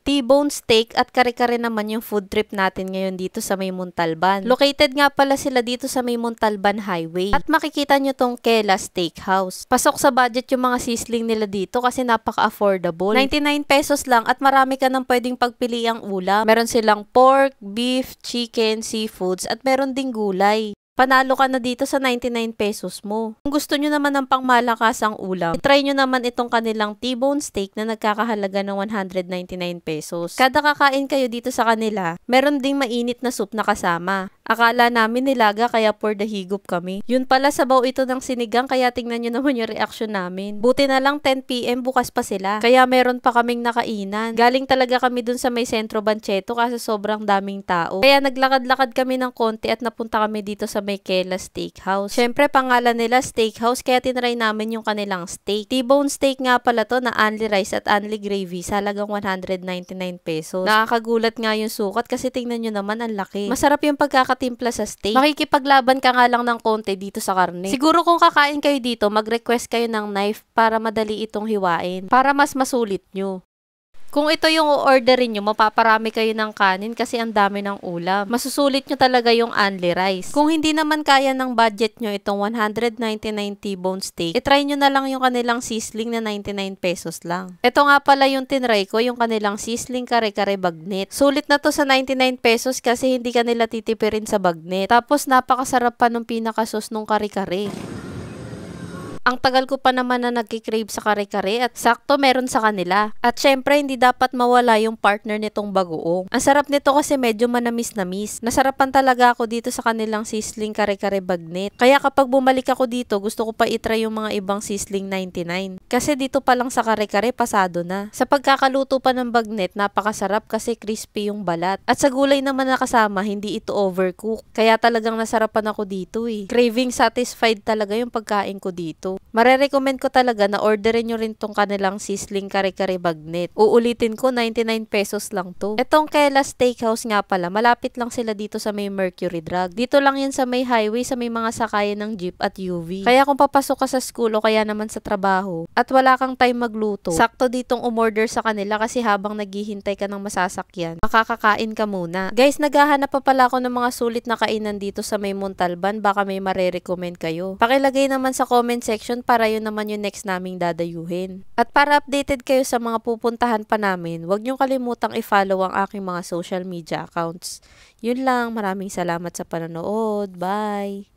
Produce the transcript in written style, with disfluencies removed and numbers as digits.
T-bone steak at kare-kare naman yung food trip natin ngayon dito sa may Montalban. Located nga pala sila dito sa may Montalban Highway. At makikita nyo tong Kela Steakhouse. Pasok sa budget yung mga sizzling nila dito kasi napaka-affordable. 99 pesos lang at marami ka nang pwedeng pagpiliang ulam. Meron silang pork, beef, chicken, seafoods at meron ding gulay. Panalo ka na dito sa 99 pesos mo. Kung gusto nyo naman ng pangmalakasang ulam, try nyo naman itong kanilang T-bone steak na nagkakahalaga ng 199 pesos. Kada kakain kayo dito sa kanila, meron ding mainit na soup na kasama. Akala namin nilaga kaya for the higop kami. Yun pala sabaw ito ng sinigang kaya tingnan nyo naman yung reaction namin. Buti na lang 10 PM bukas pa sila. Kaya meron pa kaming nakainan. Galing talaga kami dun sa may Sentro Bancheto kasi sobrang daming tao. Kaya naglakad-lakad kami ng konti at napunta kami dito sa may Kela Steakhouse. Syempre pangalan nila Steakhouse kaya tinry namin yung kanilang steak. T-bone steak nga pala to na only rice at only gravy sa halagang 199 pesos. Nakakagulat nga yung sukat kasi tingnan nyo naman ang laki. Masarap yung pagkakatimpla sa steak. Makikipaglaban ka nga lang ng konti dito sa karne. Siguro kung kakain kayo dito, mag-request kayo ng knife para madali itong hiwain. Para mas masulit nyo. Kung ito yung orderin nyo, mapaparami kayo ng kanin kasi ang dami ng ulam. Masusulit nyo talaga yung only rice. Kung hindi naman kaya ng budget nyo itong 199 T-bone steak, itry nyo na lang yung kanilang sizzling na 99 pesos lang. Ito nga pala yung tinry ko, yung kanilang sizzling kare-kare bagnet. Sulit na to sa 99 pesos kasi hindi ka nila titipirin sa bagnet. Tapos napakasarap pa nung pinakasos nung kare-kare. Ang tagal ko pa naman na nagkikrave sa kare-kare at sakto meron sa kanila. At syempre, hindi dapat mawala yung partner nitong bagoong. Ang sarap nito kasi medyo manamis-namis. Nasarapan talaga ako dito sa kanilang sizzling kare-kare bagnet. Kaya kapag bumalik ako dito, gusto ko pa itry yung mga ibang sizzling 99. Kasi dito pa lang sa kare-kare, pasado na. Sa pagkakaluto pa ng bagnet, napakasarap kasi crispy yung balat. At sa gulay naman na kasama, hindi ito overcook. Kaya talagang nasarapan ako dito eh. Craving satisfied talaga yung pagkain ko dito. Marerecommend ko talaga na orderin nyo rin tong kanilang sizzling kare-kare bagnet. Uulitin ko, 99 pesos lang to. Etong Kela Steakhouse nga pala, malapit lang sila dito sa may Mercury Drug. Dito lang yan sa may highway, sa may mga sakayan ng jeep at UV. Kaya kung papasok ka sa school o kaya naman sa trabaho at wala kang time magluto, sakto ditong umorder sa kanila kasi habang naghihintay ka ng masasakyan, makakakain ka muna. Guys, naghahanap pa pala ako ng mga sulit na kainan dito sa may Montalban. Baka may marerecommend kayo. Pakilagay naman sa comment section para yun naman yung next naming dadayuhin. At para updated kayo sa mga pupuntahan pa namin, huwag niyong kalimutang i-follow ang aking mga social media accounts. Yun lang, maraming salamat sa panonood. Bye!